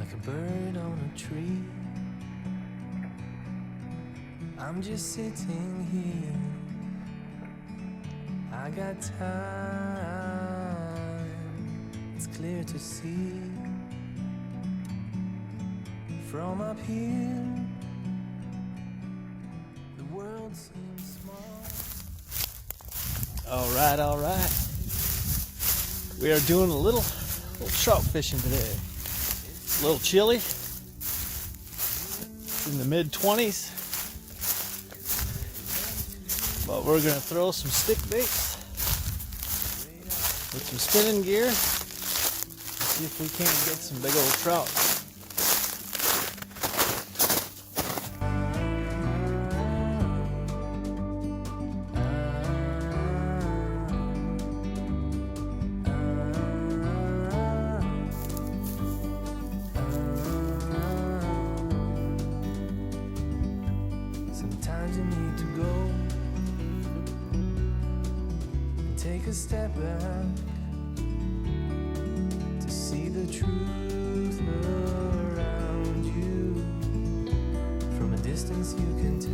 like a bird on a tree. I'm just sitting here. I got time, it's clear to see. From up here, the world seems small. All right. We are doing a little trout fishing today. It's a little chilly. It's in the mid-20s. But we're gonna throw some stick baits with some spinning gear. See if we can't get some big old trout. Sometimes you need to go and take a step back to see the truth around you. From a distance you can tell.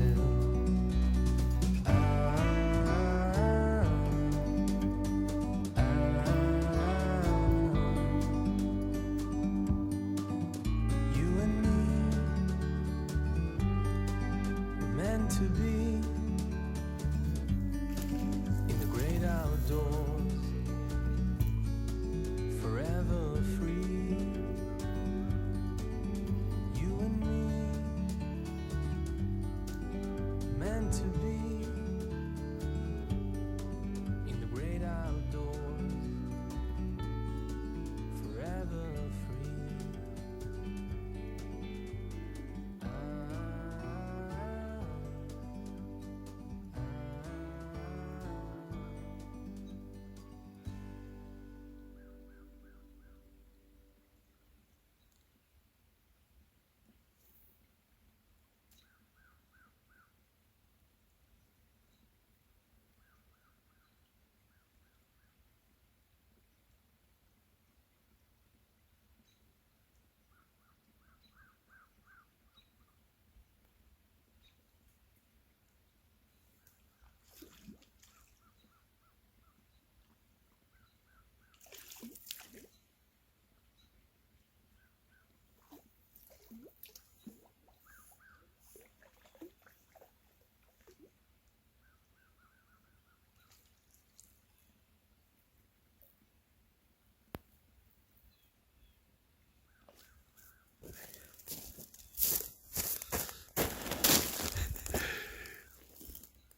You and me were meant to be in the great outdoors, forever free. You and me, meant to be in the great outdoors, forever free.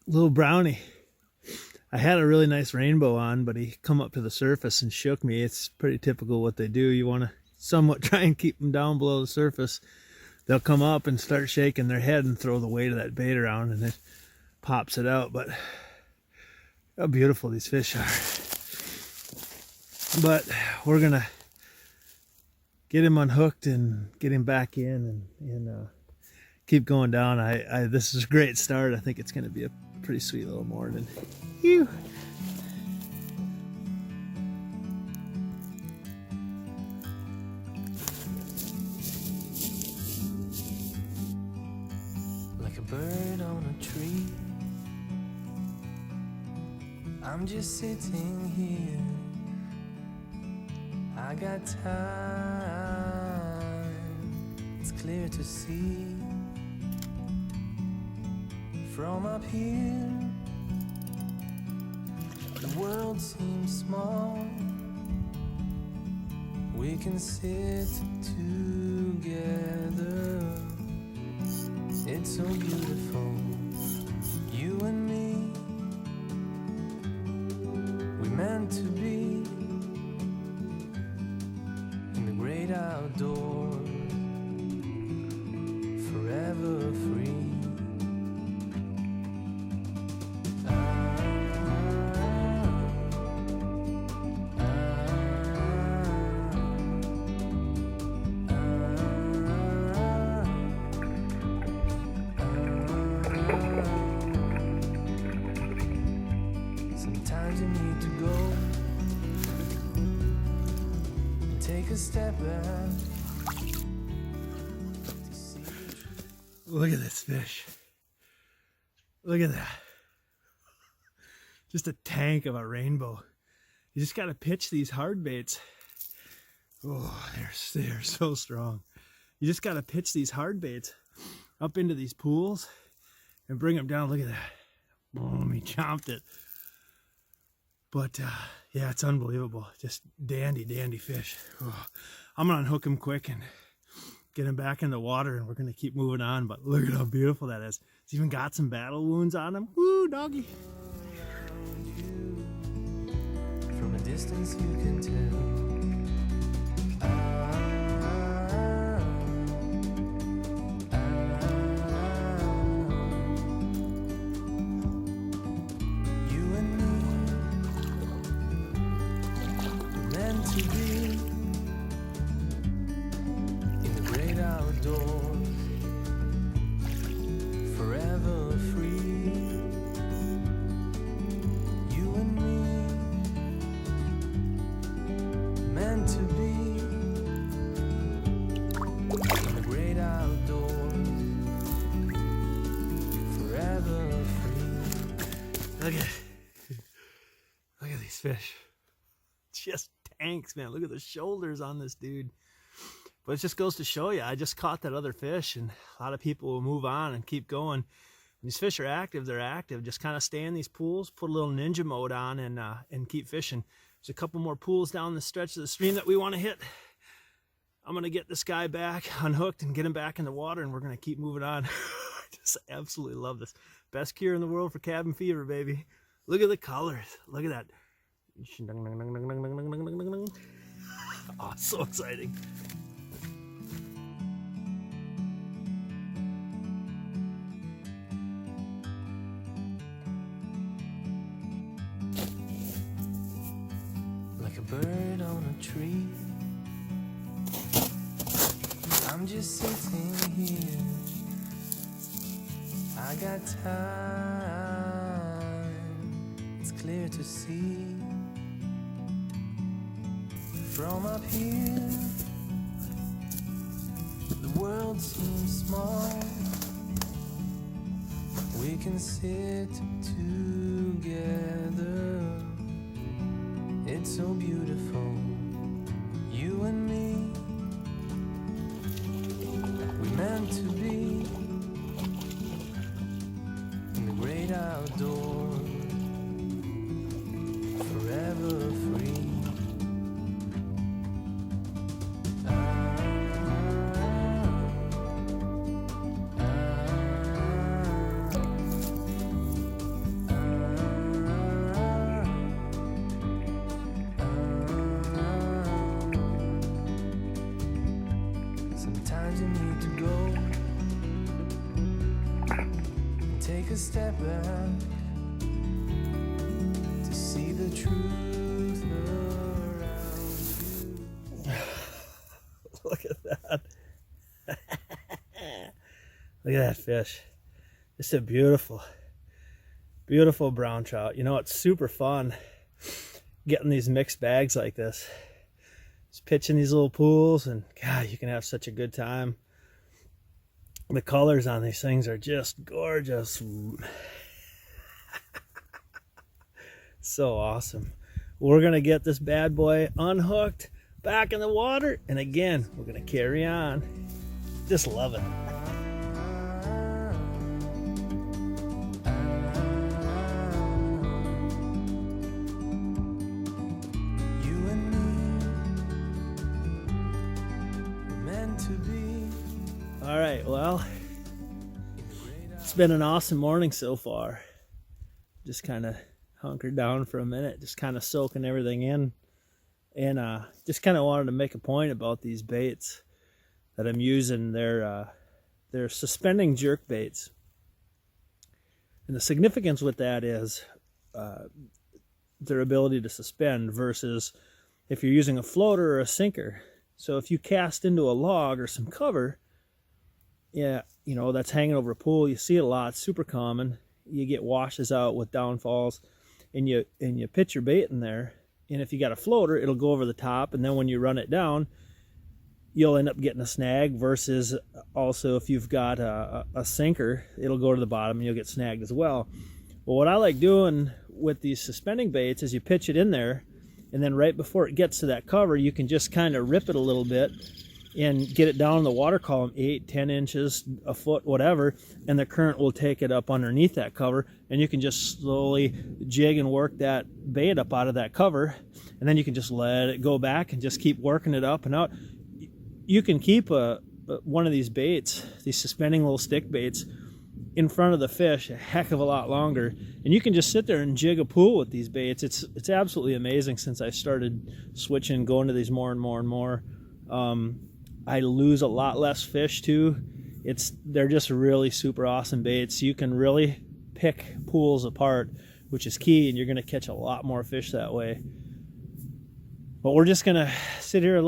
Little brownie. I had a really nice rainbow on, but he come up to the surface and shook me. It's pretty typical what they do. You want to somewhat try and keep them down below the surface. They'll come up and start shaking their head and throw the weight of that bait around, and it pops it out. But how beautiful these fish are. But we're gonna get him unhooked and get him back in and keep going down. This is a great start. I think it's gonna be a pretty sweet little morning. Phew. Like a bird on a tree, I'm just sitting here. I got time, it's clear to see. From up here, the world seems small. We can sit together. It's so beautiful. You and me, we meant to be in the great outdoors, forever free. Sometimes you need to go and take a step back Look at this fish. Look at that. Just a tank of a rainbow. You just got to pitch these hard baits. Oh, they're so strong. You just got to pitch these hard baits up into these pools and bring them down. Look at that. Boom, he chomped it. But yeah, it's unbelievable. Just dandy fish. Oh, I'm going to unhook him quick and get him back in the water, and we're going to keep moving on. But look at how beautiful that is. It's even got some battle wounds on him. Woo, doggy. From a distance you can tell. You and me were meant to be in the great outdoors, forever free. You and me meant to be in the great outdoors, forever free. Look at these fish. Just tanks, man. Look at the shoulders on this dude. But it just goes to show you, I just caught that other fish, and a lot of people will move on and keep going. When these fish are active, they're active. Just kind of stay in these pools, put a little ninja mode on, and keep fishing. There's a couple more pools down the stretch of the stream that we want to hit. I'm going to get this guy back unhooked and get him back in the water, and we're going to keep moving on. I just absolutely love this. Best cure in the world for cabin fever, baby. Look at the colors. Look at that. Oh, so exciting. Like a bird on a tree, I'm just sitting here. I got time, it's clear to see. From up here, the world seems small. We can sit together. It's so beautiful, you and me. We meant to be in the great outdoors, forever free. Sometimes you need to go and take a step back to see the truth around you. Look at that. Look at that fish. Just a beautiful brown trout. You know, it's super fun getting these mixed bags like this. Just pitching these little pools, and God, you can have such a good time. The colors on these things are just gorgeous. So awesome. We're gonna get this bad boy unhooked, back in the water, and again, we're gonna carry on. Just love it. All right, well, it's been an awesome morning so far. Just kind of hunkered down for a minute, just kind of soaking everything in, and just kind of wanted to make a point about these baits that I'm using. They're suspending jerk baits, and the significance with that is their ability to suspend versus if you're using a floater or a sinker. So if you cast into a log or some cover, yeah, you know, that's hanging over a pool, you see it a lot, it's super common. You get washes out with downfalls, and you pitch your bait in there, and if you got a floater, it'll go over the top, and then when you run it down, you'll end up getting a snag, versus also if you've got a sinker, it'll go to the bottom and you'll get snagged as well. Well, what I like doing with these suspending baits is you pitch it in there, and then right before it gets to that cover, you can just kind of rip it a little bit and get it down in the water column, 8-10 inches, a foot, whatever, and the current will take it up underneath that cover, and you can just slowly jig and work that bait up out of that cover, and then you can just let it go back and just keep working it up and out. You can keep one of these baits, these suspending little stick baits, in front of the fish a heck of a lot longer, and you can just sit there and jig a pool with these baits. It's absolutely amazing. Since I started switching, going to these more and more and more, I lose a lot less fish too. They're just really super awesome baits. You can really pick pools apart, which is key, and you're going to catch a lot more fish that way. But we're just going to sit here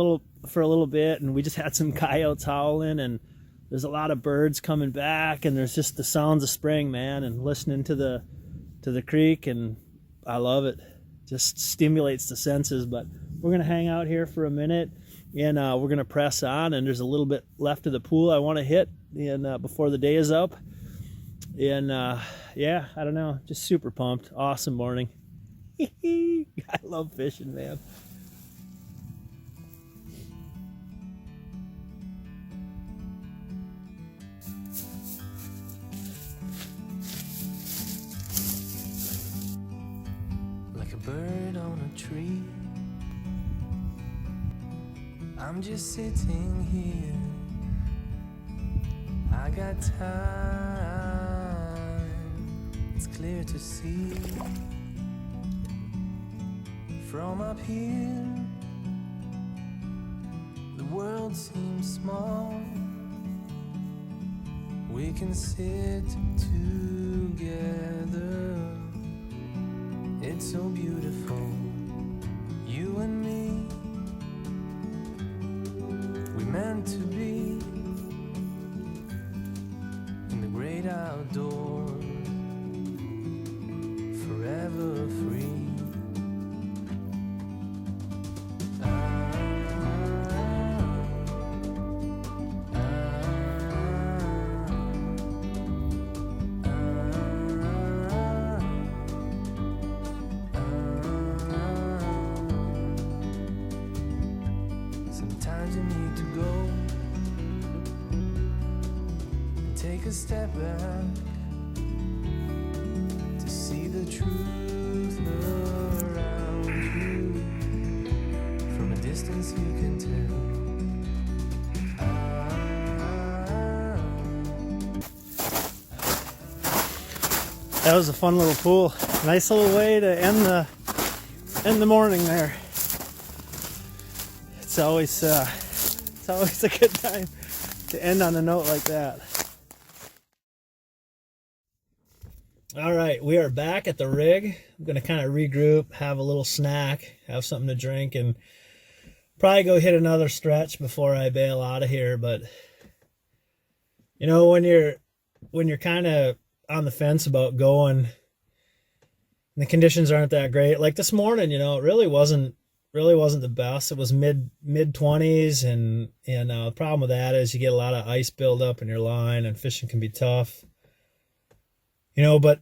for a little bit, and we just had some coyotes howling, and there's a lot of birds coming back, and there's just the sounds of spring, man, and listening to the creek, and I love it. Just stimulates the senses. But we're going to hang out here for a minute, and we're going to press on, and there's a little bit left of the pool I want to hit and before the day is up. And yeah, I don't know, just super pumped. Awesome morning. I love fishing, man. Like a bird on a tree, I'm just sitting here. I got time, it's clear to see. From up here, the world seems small. We can sit together. It's so beautiful, you and me. We meant to be in the great outdoors, forever free. Sometimes you need to go and take a step back to see the truth around you. From a distance you can tell. That was a fun little pool. Nice little way to end the morning there. It's always a good time to end on a note like that. All right, we are back at the rig. I'm going to kind of regroup, have a little snack, have something to drink, and probably go hit another stretch before I bail out of here. But you know, when you're kind of on the fence about going, and the conditions aren't that great, like this morning, you know, it really wasn't the best. It was mid 20s, and the problem with that is you get a lot of ice buildup in your line, and fishing can be tough. You know, but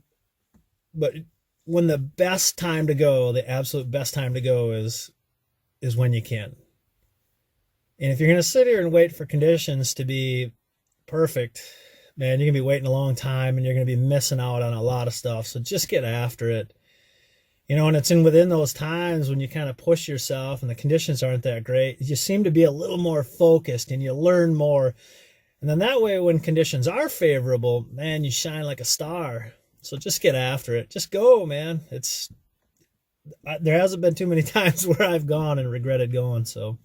when the best time to go, the absolute best time to go is when you can. And if you're going to sit here and wait for conditions to be perfect, man, you're going to be waiting a long time, and you're going to be missing out on a lot of stuff. So just get after it. You know, and it's within those times when you kind of push yourself and the conditions aren't that great, you seem to be a little more focused and you learn more. And then that way, when conditions are favorable, man, you shine like a star. So just get after it. Just go, man. There hasn't been too many times where I've gone and regretted going. So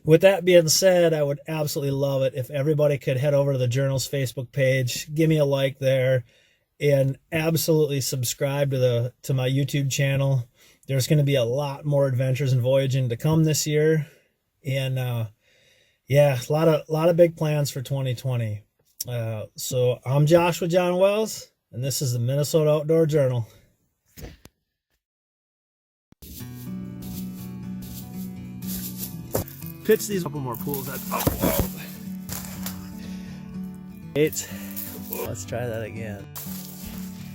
with that being said, I would absolutely love it if everybody could head over to the Journal's Facebook page, give me a like there, and absolutely subscribe to my YouTube channel. There's going to be a lot more adventures and voyaging to come this year. And yeah, a lot of big plans for 2020. So I'm Joshua John Wells, and this is the Minnesota Outdoor Journal. pitch these. A couple more pulls. Whoa. Eight. Let's try that again.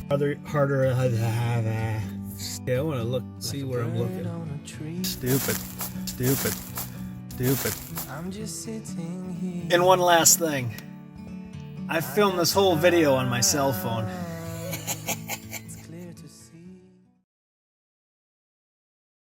Harder. Yeah, I want to look, see where I'm looking. Stupid. I'm just sitting here. And one last thing. I filmed this whole video on my cell phone.